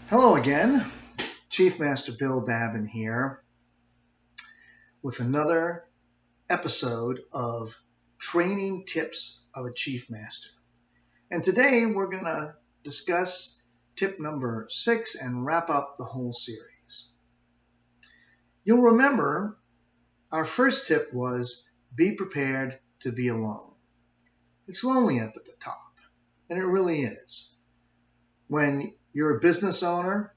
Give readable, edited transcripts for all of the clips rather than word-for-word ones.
Hello again, Chief Master Bill Babin here with another episode of Training Tips of a Chief Master. And today we're going to discuss tip number 6 and wrap up the whole series. You'll remember our first tip was be prepared to be alone. It's lonely up at the top, and it really is. When you're a business owner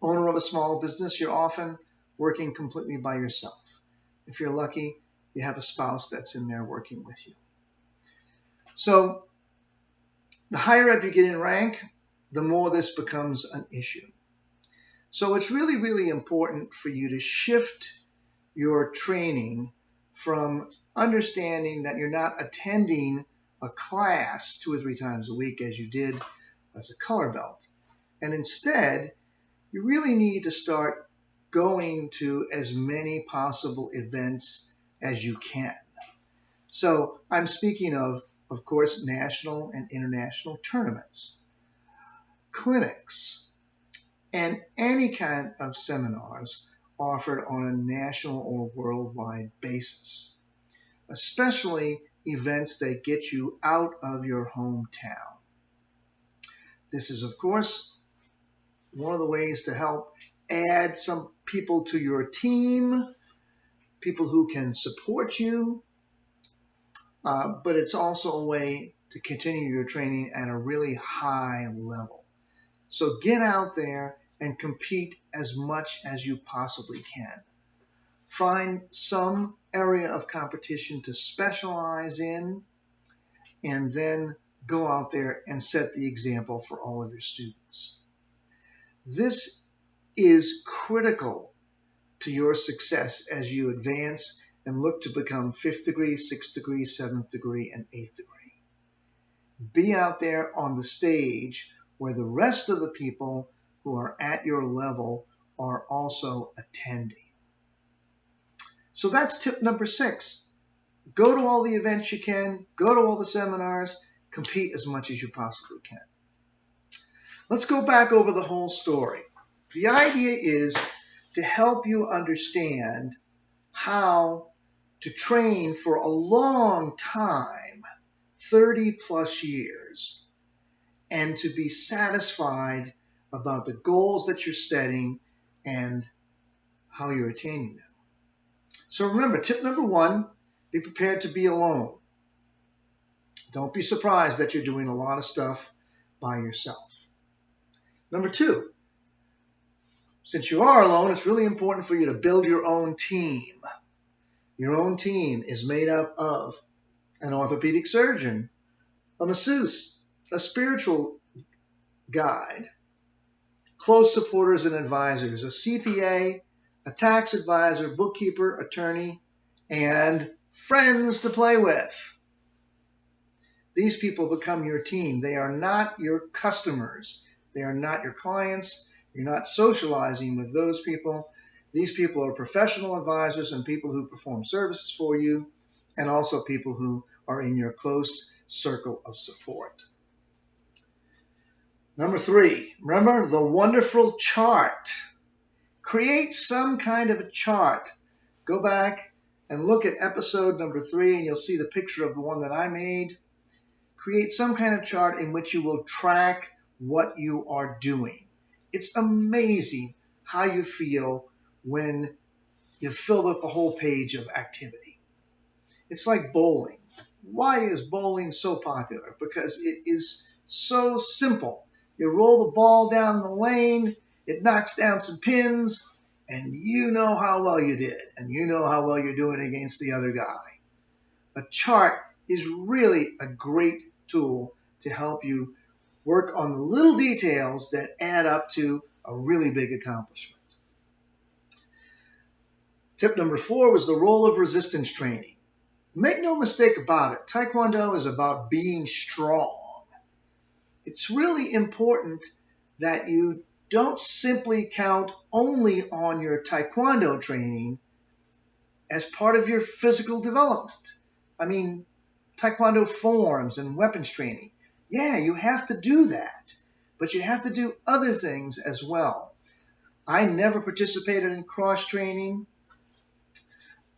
of a small business, you're often working completely by yourself. If you're lucky, you have a spouse that's in there working with you. So the higher up you get in rank, the more this becomes an issue. So it's really, really important for you to shift your training from understanding that you're not attending a class 2 or 3 times a week as you did as a color belt. And instead, you really need to start going to as many possible events as you can. So I'm speaking of course, national and international tournaments, clinics, and any kind of seminars offered on a national or worldwide basis, especially events that get you out of your hometown. This is, of course, one of the ways to help add some people to your team, people who can support you, but it's also a way to continue your training at a really high level. So get out there and compete as much as you possibly can. Find some area of competition to specialize in, and then go out there and set the example for all of your students. This is critical to your success as you advance and look to become 5th degree, 6th degree, 7th degree, and 8th degree. Be out there on the stage where the rest of the people who are at your level are also attending. So that's tip number 6. Go to all the events you can, go to all the seminars, compete as much as you possibly can. Let's go back over the whole story. The idea is to help you understand how to train for a long time, 30 plus years, and to be satisfied about the goals that you're setting and how you're attaining them. So remember, tip number 1, be prepared to be alone. Don't be surprised that you're doing a lot of stuff by yourself. Number 2, since you are alone, it's really important for you to build your own team. Your own team is made up of an orthopedic surgeon, a masseuse, a spiritual guide, close supporters and advisors, a CPA, a tax advisor, bookkeeper, attorney, and friends to play with. These people become your team. They are not your customers. They are not your clients. You're not socializing with those people. These people are professional advisors and people who perform services for you, and also people who are in your close circle of support. Number 3, remember the wonderful chart. Create some kind of a chart. Go back and look at episode number 3, and you'll see the picture of the one that I made. Create some kind of chart in which you will track what you are doing. It's amazing how you feel when you've filled up a whole page of activity. It's like bowling. Why is bowling so popular? Because it is so simple. You roll the ball down the lane, it knocks down some pins, and you know how well you did, and you know how well you're doing against the other guy. A chart is really a great tool to help you work on the little details that add up to a really big accomplishment. Tip number 4 was the role of resistance training. Make no mistake about it, Taekwondo is about being strong. It's really important that you don't simply count only on your Taekwondo training as part of your physical development. I mean, Taekwondo forms and weapons training. Yeah, you have to do that. but you have to do other things as well. I never participated in cross training.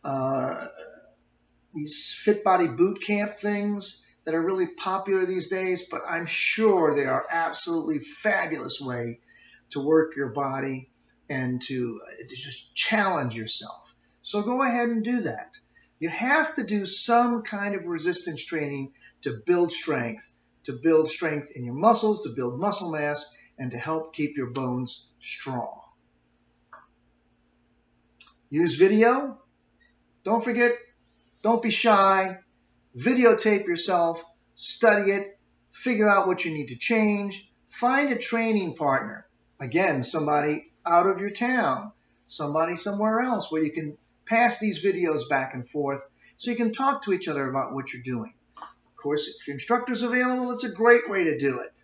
Uh, these fit body boot camp things that are really popular these days, but I'm sure they are absolutely fabulous way to work your body and to just challenge yourself. So go ahead and do that. You have to do some kind of resistance training to build strength in your muscles, to build muscle mass, and to help keep your bones strong. Use video. Don't forget, don't be shy. Videotape yourself, study it, figure out what you need to change, find a training partner. Again, somebody out of your town, somebody somewhere else where you can pass these videos back and forth so you can talk to each other about what you're doing. Of course, if your instructor's available, it's a great way to do it.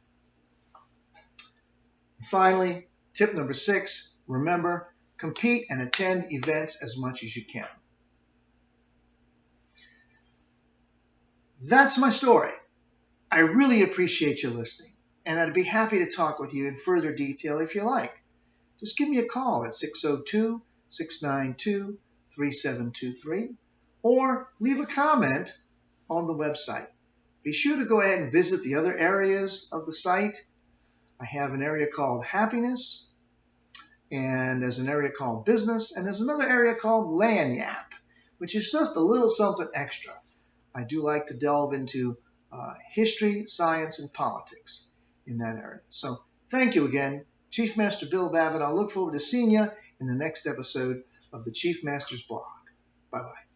And finally, tip number 6, remember, compete and attend events as much as you can. That's my story. I really appreciate you listening, and I'd be happy to talk with you in further detail if you like. Just give me a call at 602-692-3723 or leave a comment on the website. Be sure to go ahead and visit the other areas of the site. I have an area called Happiness, and there's an area called Business, and there's another area called Lagniappe, which is just a little something extra. I do like to delve into history, science, and politics in that area. So thank you again, Chief Master Bill Babin. I'll look forward to seeing you in the next episode of the Chief Master's Blog. Bye-bye.